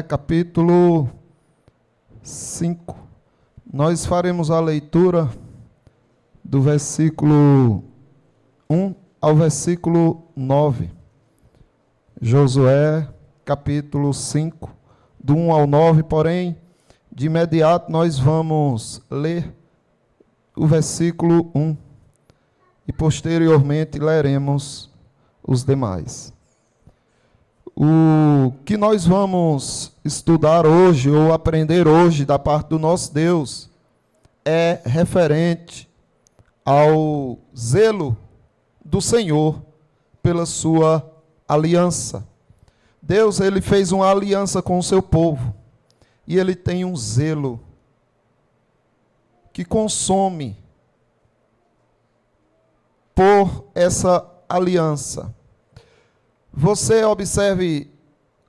Capítulo 5. Nós faremos a leitura do versículo 1 ao versículo 9. Josué, capítulo 5, do 1 ao 9, porém, de imediato nós vamos ler o versículo 1 e posteriormente leremos os demais. O que nós vamos estudar hoje, ou aprender hoje, da parte do nosso Deus, é referente ao zelo do Senhor pela sua aliança. Deus, ele fez uma aliança com o seu povo, e ele tem um zelo que consome por essa aliança. Você observe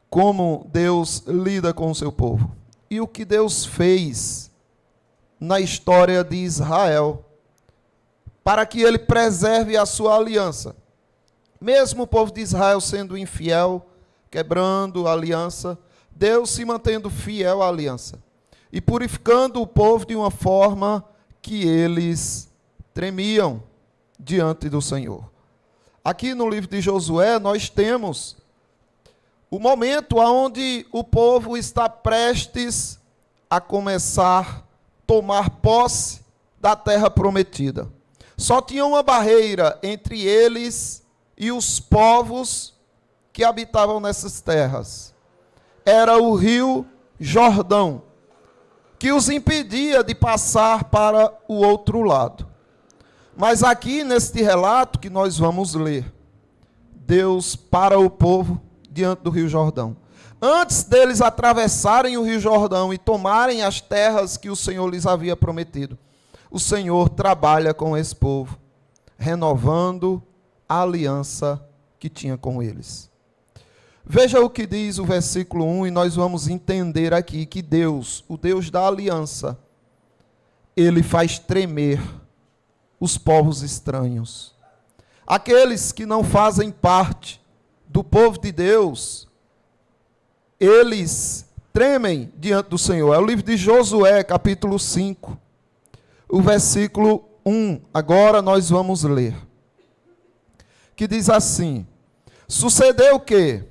como Deus lida com o seu povo. E o que Deus fez na história de Israel, para que ele preserve a sua aliança. Mesmo o povo de Israel sendo infiel, quebrando a aliança, Deus se mantendo fiel à aliança. E purificando o povo de uma forma que eles tremiam diante do Senhor. Aqui no livro de Josué, nós temos o momento onde o povo está prestes a começar a tomar posse da terra prometida. Só tinha uma barreira entre eles e os povos que habitavam nessas terras. Era o rio Jordão, que os impedia de passar para o outro lado. Mas aqui, neste relato que nós vamos ler, Deus para o povo diante do Rio Jordão. Antes deles atravessarem o Rio Jordão e tomarem as terras que o Senhor lhes havia prometido, o Senhor trabalha com esse povo, renovando a aliança que tinha com eles. Veja o que diz o versículo 1, e nós vamos entender aqui que Deus, o Deus da aliança, ele faz tremer os povos estranhos. Aqueles que não fazem parte do povo de Deus, eles tremem diante do Senhor. É o livro de Josué, capítulo 5, o versículo 1. Agora nós vamos ler. Que diz assim: sucedeu que,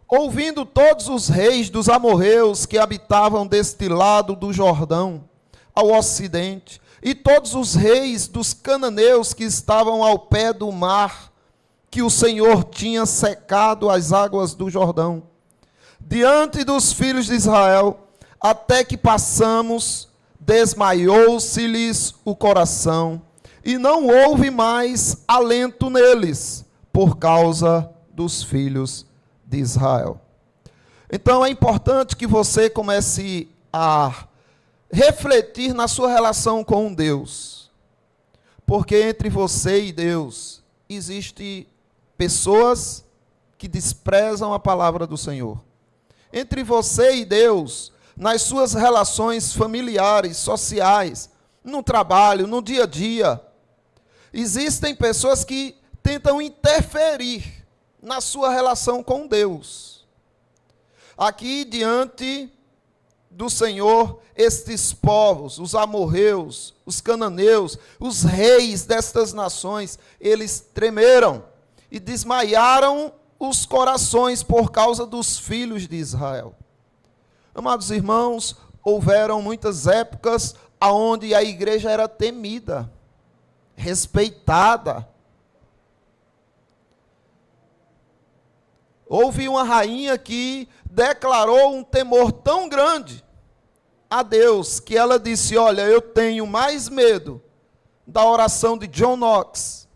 ouvindo todos os reis dos amorreus que habitavam deste lado do Jordão, ao ocidente, e todos os reis dos cananeus que estavam ao pé do mar, que o Senhor tinha secado as águas do Jordão, diante dos filhos de Israel, até que passamos, desmaiou-se-lhes o coração, e não houve mais alento neles, por causa dos filhos de Israel. Então é importante que você comece a refletir na sua relação com Deus, porque entre você e Deus existem pessoas que desprezam a palavra do Senhor. Entre você e Deus, nas suas relações familiares, sociais, no trabalho, no dia a dia, existem pessoas que tentam interferir na sua relação com Deus. Aqui diante do Senhor, estes povos, os amorreus, os cananeus, os reis destas nações, eles tremeram e desmaiaram os corações por causa dos filhos de Israel. Amados irmãos, houveram muitas épocas onde a igreja era temida, respeitada. Houve uma rainha que declarou um temor tão grande a Deus, que ela disse: olha, eu tenho mais medo da oração de John Knox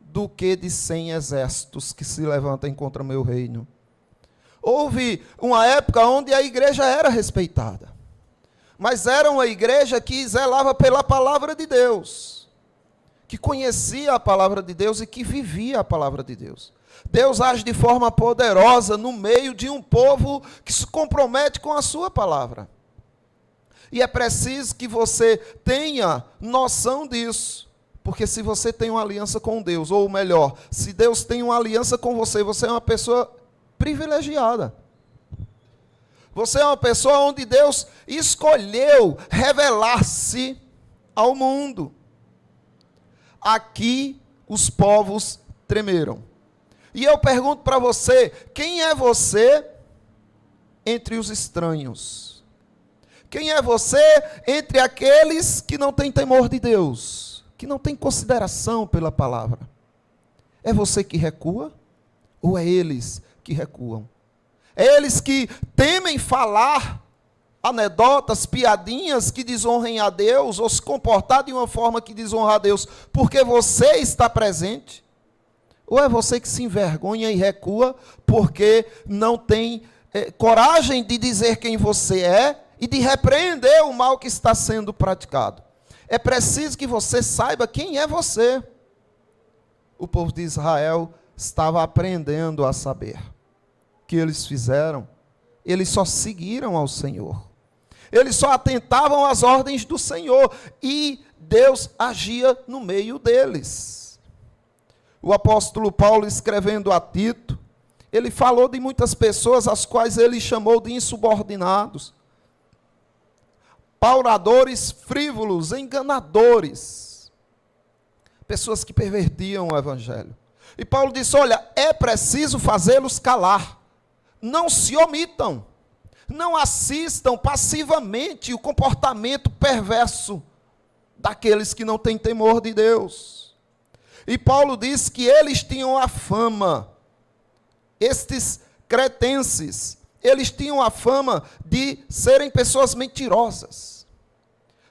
do que de 100 exércitos que se levantem contra o meu reino. Houve uma época onde a igreja era respeitada, mas era uma igreja que zelava pela palavra de Deus, que conhecia a palavra de Deus e que vivia a palavra de Deus. Deus age de forma poderosa no meio de um povo que se compromete com a sua palavra. E é preciso que você tenha noção disso. Porque se você tem uma aliança com Deus, ou melhor, se Deus tem uma aliança com você, você é uma pessoa privilegiada. Você é uma pessoa onde Deus escolheu revelar-se ao mundo. Aqui os povos tremeram. E eu pergunto para você, quem é você entre os estranhos? Quem é você entre aqueles que não têm temor de Deus, que não têm consideração pela palavra? É você que recua ou é eles que recuam? É eles que temem falar anedotas, piadinhas que desonrem a Deus, ou se comportar de uma forma que desonra a Deus, porque você está presente? Ou é você que se envergonha e recua, porque não tem coragem de dizer quem você é e de repreender o mal que está sendo praticado? É preciso que você saiba quem é você. O povo de Israel estava aprendendo a saber. O que eles fizeram? Eles só seguiram ao Senhor. Eles só atentavam às ordens do Senhor. E Deus agia no meio deles. O apóstolo Paulo, escrevendo a Tito, ele falou de muitas pessoas as quais ele chamou de insubordinados, pauradores, frívolos, enganadores, pessoas que pervertiam o evangelho. E Paulo disse: olha, é preciso fazê-los calar, não se omitam, não assistam passivamente o comportamento perverso daqueles que não têm temor de Deus. E Paulo diz que eles tinham a fama, estes cretenses, eles tinham a fama de serem pessoas mentirosas,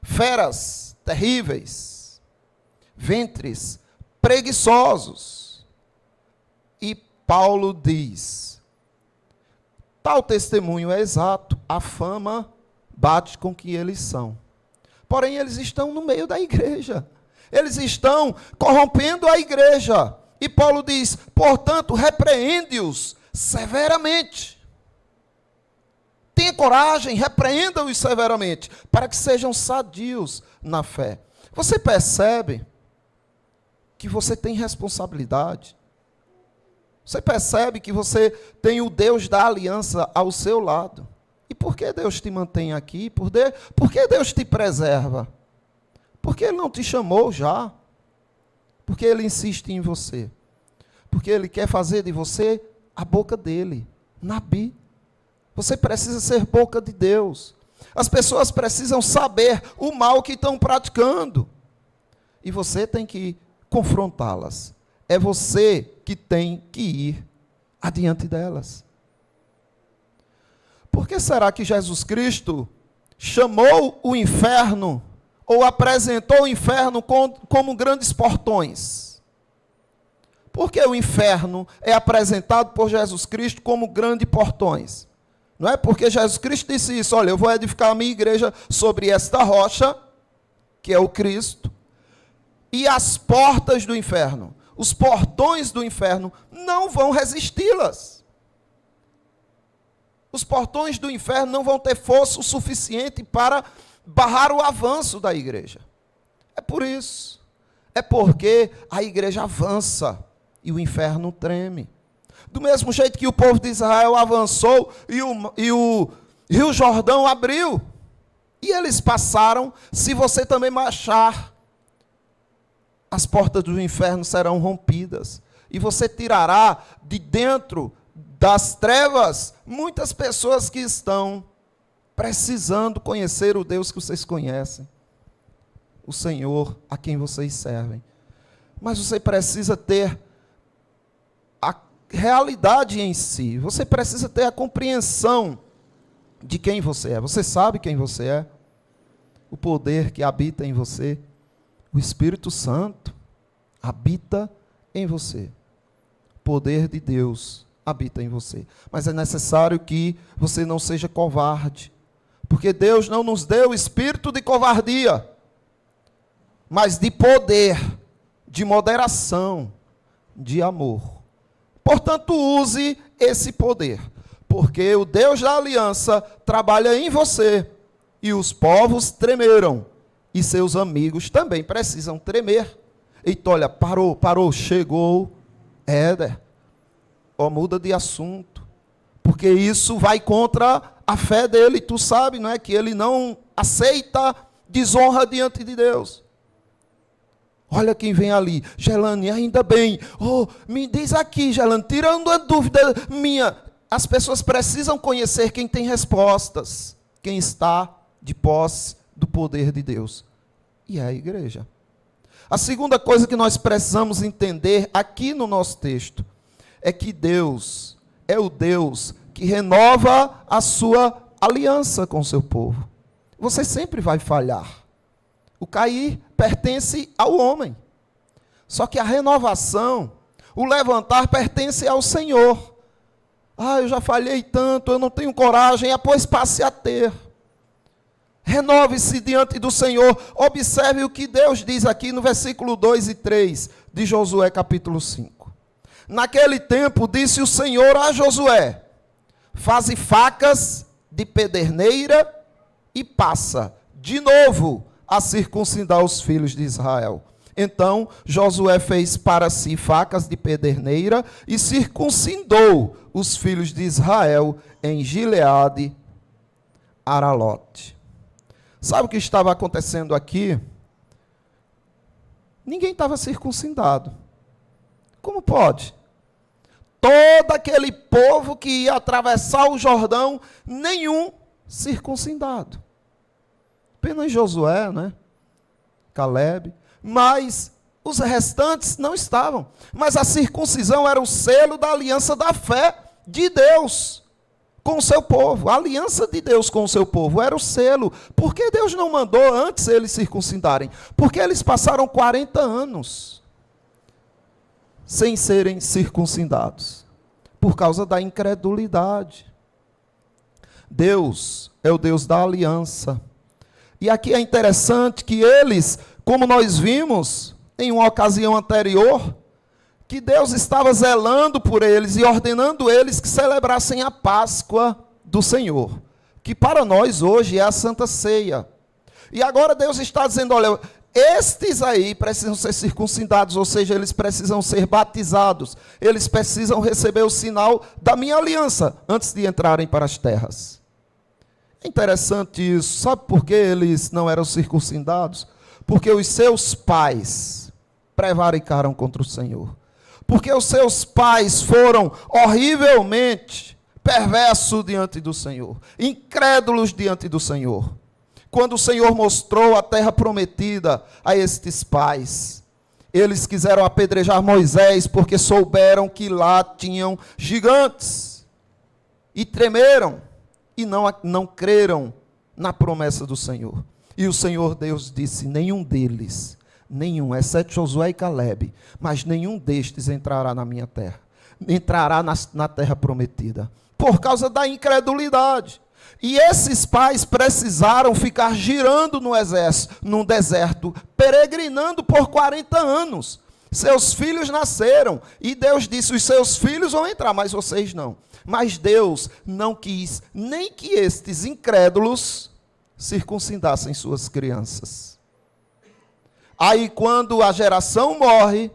feras terríveis, ventres preguiçosos. E Paulo diz: tal testemunho é exato, a fama bate com o que eles são. Porém, eles estão no meio da igreja. Eles estão corrompendo a igreja. E Paulo diz: portanto, repreende-os severamente. Tenha coragem, repreenda-os severamente, para que sejam sadios na fé. Você percebe que você tem responsabilidade? Você percebe que você tem o Deus da aliança ao seu lado? E por que Deus te mantém aqui? Por que Deus te preserva? Porque Ele não te chamou já? Porque Ele insiste em você? Porque Ele quer fazer de você a boca dEle, Nabi. Você precisa ser boca de Deus. As pessoas precisam saber o mal que estão praticando. E você tem que confrontá-las. É você que tem que ir adiante delas. Por que será que Jesus Cristo chamou o inferno, ou apresentou o inferno como grandes portões? Por que o inferno é apresentado por Jesus Cristo como grandes portões? Não é porque Jesus Cristo disse isso: olha, eu vou edificar a minha igreja sobre esta rocha, que é o Cristo, e as portas do inferno, os portões do inferno, não vão resisti-las. Os portões do inferno não vão ter força o suficiente para barrar o avanço da igreja. É por isso. É porque a igreja avança e o inferno treme. Do mesmo jeito que o povo de Israel avançou e o Rio Jordão abriu. E eles passaram. Se você também marchar, as portas do inferno serão rompidas. E você tirará de dentro das trevas muitas pessoas que estão precisando conhecer o Deus que vocês conhecem, o Senhor a quem vocês servem. Mas você precisa ter a realidade em si, você precisa ter a compreensão de quem você é. Você sabe quem você é? O poder que habita em você, o Espírito Santo habita em você. O poder de Deus habita em você. Mas é necessário que você não seja covarde, porque Deus não nos deu espírito de covardia, mas de poder, de moderação, de amor. Portanto, use esse poder, porque o Deus da aliança trabalha em você, e os povos tremeram, e seus amigos também precisam tremer. Eita, olha, parou, chegou Éder. Muda de assunto, porque isso vai contra a fé dele, tu sabe, não é? Que ele não aceita desonra diante de Deus. Olha quem vem ali. Gelane, ainda bem. Oh, me diz aqui, Gelane, tirando a dúvida minha. As pessoas precisam conhecer quem tem respostas. Quem está de posse do poder de Deus. E é a igreja. A segunda coisa que nós precisamos entender aqui no nosso texto é que Deus é o Deus que renova a sua aliança com o seu povo. Você sempre vai falhar. O cair pertence ao homem. Só que a renovação, o levantar pertence ao Senhor. Eu já falhei tanto, eu não tenho coragem, pois passe a ter. Renove-se diante do Senhor. Observe o que Deus diz aqui no versículo 2 e 3 de Josué capítulo 5. Naquele tempo disse o Senhor a Josué: faze facas de pederneira e passa de novo a circuncidar os filhos de Israel. Então Josué fez para si facas de pederneira e circuncidou os filhos de Israel em Gileade, Aralote. Sabe o que estava acontecendo aqui? Ninguém estava circuncidado. Como pode? Todo aquele povo que ia atravessar o Jordão, nenhum circuncidado. Apenas Josué, né? Caleb. Mas os restantes não estavam. Mas a circuncisão era o selo da aliança da fé de Deus com o seu povo. A aliança de Deus com o seu povo era o selo. Por que Deus não mandou antes eles circuncidarem? Porque eles passaram 40 anos sem serem circuncidados. Por causa da incredulidade. Deus é o Deus da aliança. E aqui é interessante que eles, como nós vimos em uma ocasião anterior, que Deus estava zelando por eles e ordenando eles que celebrassem a Páscoa do Senhor, que para nós hoje é a Santa Ceia. E agora Deus está dizendo, olha, estes aí precisam ser circuncidados, ou seja, eles precisam ser batizados, eles precisam receber o sinal da minha aliança antes de entrarem para as terras. É interessante isso. Sabe por que eles não eram circuncidados? Porque os seus pais prevaricaram contra o Senhor. Porque os seus pais foram horrivelmente perversos diante do Senhor, incrédulos diante do Senhor. Quando o Senhor mostrou a terra prometida a estes pais, eles quiseram apedrejar Moisés porque souberam que lá tinham gigantes e tremeram. E não creram na promessa do Senhor. E o Senhor Deus disse, nenhum deles, exceto Josué e Caleb, mas nenhum destes entrará na minha terra, entrará na terra prometida, por causa da incredulidade. E esses pais precisaram ficar girando no deserto, peregrinando por 40 anos. Seus filhos nasceram, e Deus disse, os seus filhos vão entrar, mas vocês não. Mas Deus não quis nem que estes incrédulos circuncidassem suas crianças. Aí quando a geração morre,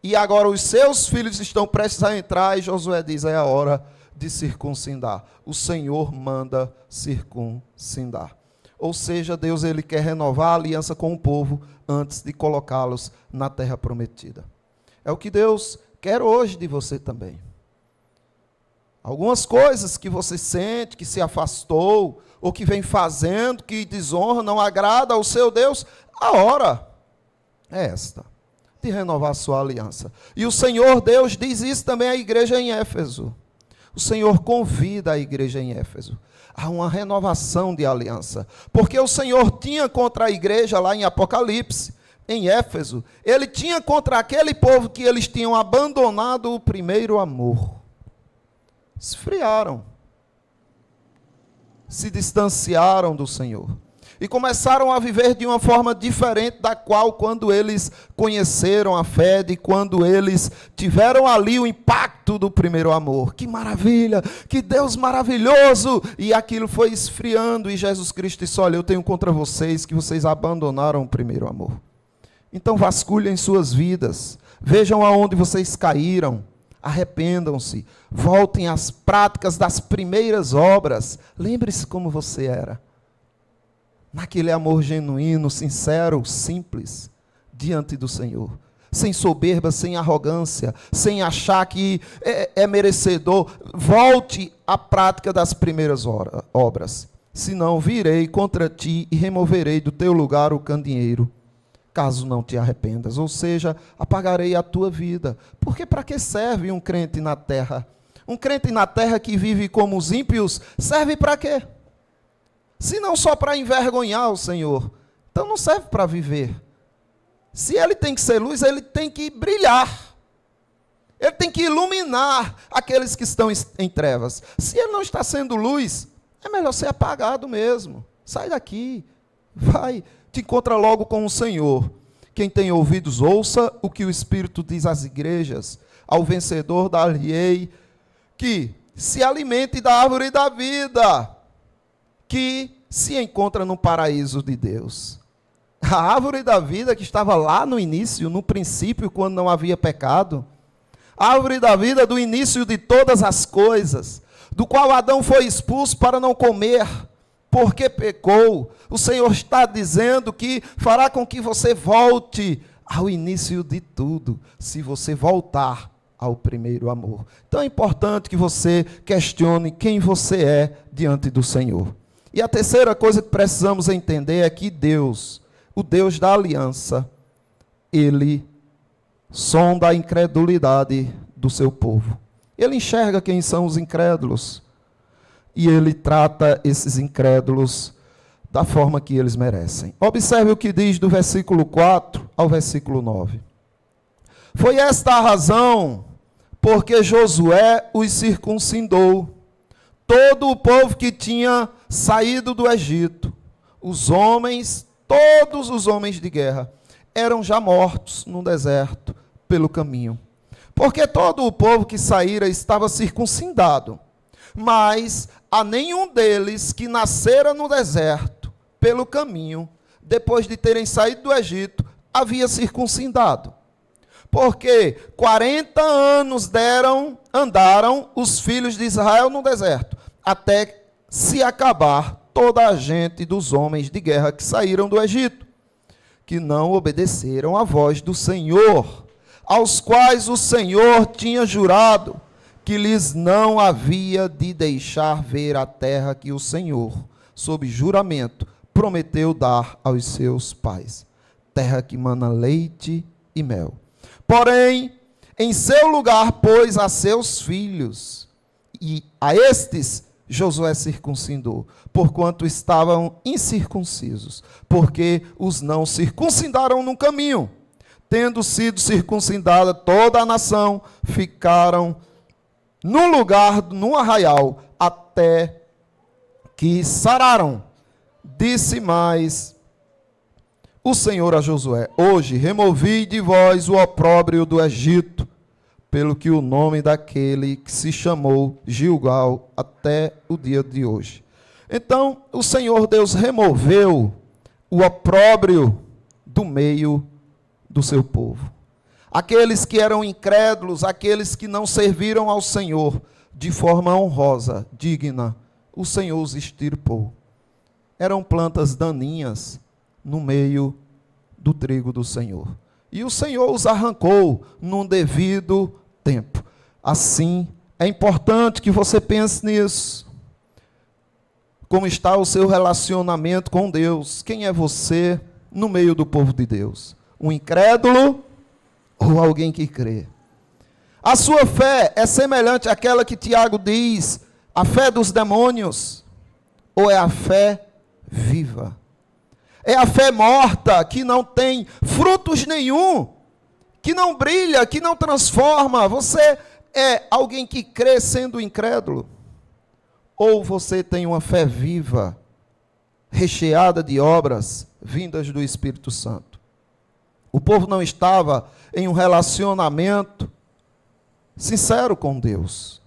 e agora os seus filhos estão prestes a entrar, e Josué diz, é a hora de circuncidar. O Senhor manda circuncidar. Ou seja, Deus ele quer renovar a aliança com o povo antes de colocá-los na terra prometida. É o que Deus quer hoje de você também. Algumas coisas que você sente, que se afastou, ou que vem fazendo, que desonra, não agrada ao seu Deus, a hora é esta, de renovar a sua aliança. E o Senhor Deus diz isso também à igreja em Éfeso. O Senhor convida a igreja em Éfeso a uma renovação de aliança. Porque o Senhor tinha contra a igreja lá em Apocalipse, em Éfeso, ele tinha contra aquele povo que eles tinham abandonado o primeiro amor. Esfriaram, se distanciaram do Senhor e começaram a viver de uma forma diferente da qual quando eles conheceram a fé, de quando eles tiveram ali o impacto do primeiro amor. Que maravilha, que Deus maravilhoso! E aquilo foi esfriando e Jesus Cristo disse, olha, eu tenho contra vocês que vocês abandonaram o primeiro amor. Então vasculhem suas vidas, vejam aonde vocês caíram, arrependam-se, voltem às práticas das primeiras obras. Lembre-se como você era. Naquele amor genuíno, sincero, simples, diante do Senhor. Sem soberba, sem arrogância, sem achar que é merecedor. Volte à prática das primeiras obras. Senão virei contra ti e removerei do teu lugar o candeeiro, caso não te arrependas. Ou seja, apagarei a tua vida. Porque para que serve um crente na terra? Um crente na terra que vive como os ímpios, serve para quê? Se não só para envergonhar o Senhor. Então não serve para viver. Se ele tem que ser luz, ele tem que brilhar. Ele tem que iluminar aqueles que estão em trevas. Se ele não está sendo luz, é melhor ser apagado mesmo. Sai daqui. Vai, te encontra logo com o Senhor. Quem tem ouvidos, ouça o que o Espírito diz às igrejas. Ao vencedor dar-lhe-ei que se alimente da árvore da vida, que se encontra no paraíso de Deus. A árvore da vida que estava lá no início, no princípio, quando não havia pecado. A árvore da vida do início de todas as coisas, do qual Adão foi expulso para não comer, porque pecou. O Senhor está dizendo que fará com que você volte ao início de tudo, se você voltar ao primeiro amor. Então é importante que você questione quem você é diante do Senhor. E a terceira coisa que precisamos entender é que Deus, o Deus da aliança, Ele sonda a incredulidade do seu povo. Ele enxerga quem são os incrédulos. E Ele trata esses incrédulos da forma que eles merecem. Observe o que diz do versículo 4 ao versículo 9. Foi esta a razão porque Josué os circuncidou, todo o povo que tinha saído do Egito, os homens, todos os homens de guerra, eram já mortos no deserto pelo caminho. Porque todo o povo que saíra estava circuncidado, mas a nenhum deles que nascera no deserto pelo caminho, depois de terem saído do Egito, havia circuncidado. Porque 40 anos andaram os filhos de Israel no deserto, até se acabar toda a gente dos homens de guerra que saíram do Egito, que não obedeceram à voz do Senhor, aos quais o Senhor tinha jurado que lhes não havia de deixar ver a terra que o Senhor, sob juramento, prometeu dar aos seus pais, terra que mana leite e mel. Porém, em seu lugar pôs a seus filhos, e a estes Josué circuncidou, porquanto estavam incircuncisos, porque os não circuncidaram no caminho. Tendo sido circuncidada toda a nação, ficaram no lugar, no arraial, até que sararam. Disse mais o Senhor a Josué: hoje removi de vós o opróbrio do Egito, pelo que o nome daquele que se chamou Gilgal até o dia de hoje. Então, o Senhor Deus removeu o opróbrio do meio do seu povo. Aqueles que eram incrédulos, aqueles que não serviram ao Senhor de forma honrosa, digna, o Senhor os extirpou. Eram plantas daninhas no meio do trigo do Senhor. E o Senhor os arrancou num devido tempo. Assim, é importante que você pense nisso. Como está o seu relacionamento com Deus? Quem é você no meio do povo de Deus? Um incrédulo ou alguém que crê? A sua fé é semelhante àquela que Tiago diz, a fé dos demônios? Ou é a fé viva? É a fé morta, que não tem frutos nenhum, que não brilha, que não transforma. Você é alguém que crê sendo incrédulo? Ou você tem uma fé viva, recheada de obras vindas do Espírito Santo? O povo não estava em um relacionamento sincero com Deus.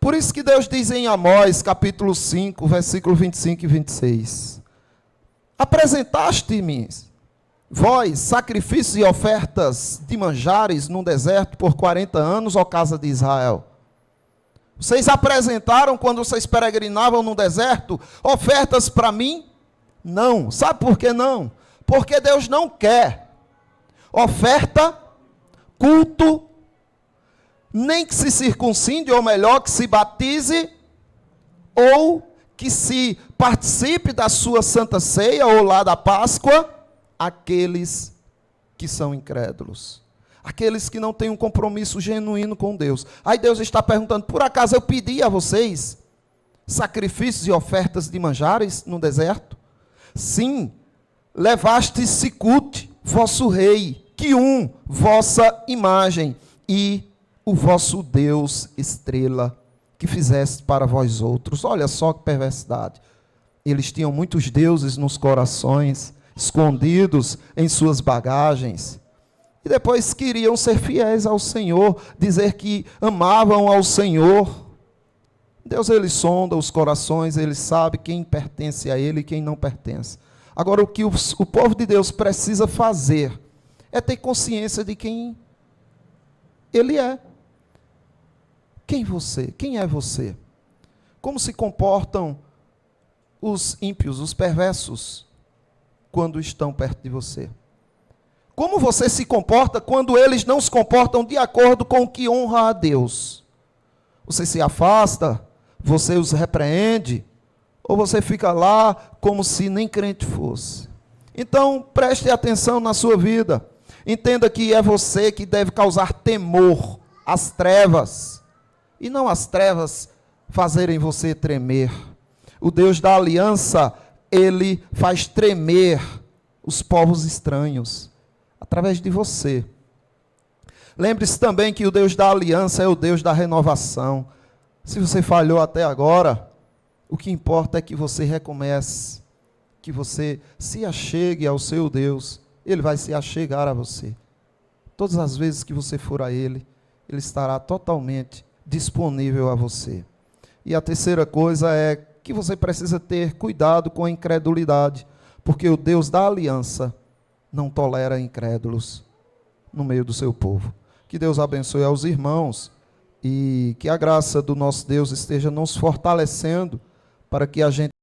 Por isso que Deus diz em Amós, capítulo 5, versículo 25 e 26... apresentaste-me vós, sacrifícios e ofertas de manjares no deserto por 40 anos, ó casa de Israel? Vocês apresentaram, quando vocês peregrinavam no deserto, ofertas para mim? Não. Sabe por que não? Porque Deus não quer oferta, culto, nem que se circuncide, ou melhor, que se batize, ou que se participe da sua santa ceia, ou lá da Páscoa, aqueles que são incrédulos. Aqueles que não têm um compromisso genuíno com Deus. Aí Deus está perguntando, por acaso eu pedi a vocês sacrifícios e ofertas de manjares no deserto? Sim, levastes Sicute, vosso rei, Quium, vossa imagem, e o vosso Deus estrela, que fizeste para vós outros. Olha só que perversidade. Eles tinham muitos deuses nos corações, escondidos em suas bagagens. E depois queriam ser fiéis ao Senhor, dizer que amavam ao Senhor. Deus, ele sonda os corações, ele sabe quem pertence a ele e quem não pertence. Agora, o que o povo de Deus precisa fazer é ter consciência de quem ele é. Quem é você? Como se comportam os ímpios, os perversos, quando estão perto de você? Como você se comporta quando eles não se comportam de acordo com o que honra a Deus? Você se afasta? Você os repreende? Ou você fica lá como se nem crente fosse? Então, preste atenção na sua vida. Entenda que é você que deve causar temor às trevas, e não as trevas fazerem você tremer. O Deus da aliança, ele faz tremer os povos estranhos, através de você. Lembre-se também que o Deus da aliança é o Deus da renovação. Se você falhou até agora, o que importa é que você recomece, que você se achegue ao seu Deus. Ele vai se achegar a você. Todas as vezes que você for a Ele, Ele estará totalmente disponível a você. E a terceira coisa é que você precisa ter cuidado com a incredulidade, porque o Deus da aliança não tolera incrédulos no meio do seu povo. Que Deus abençoe aos irmãos e que a graça do nosso Deus esteja nos fortalecendo para que a gente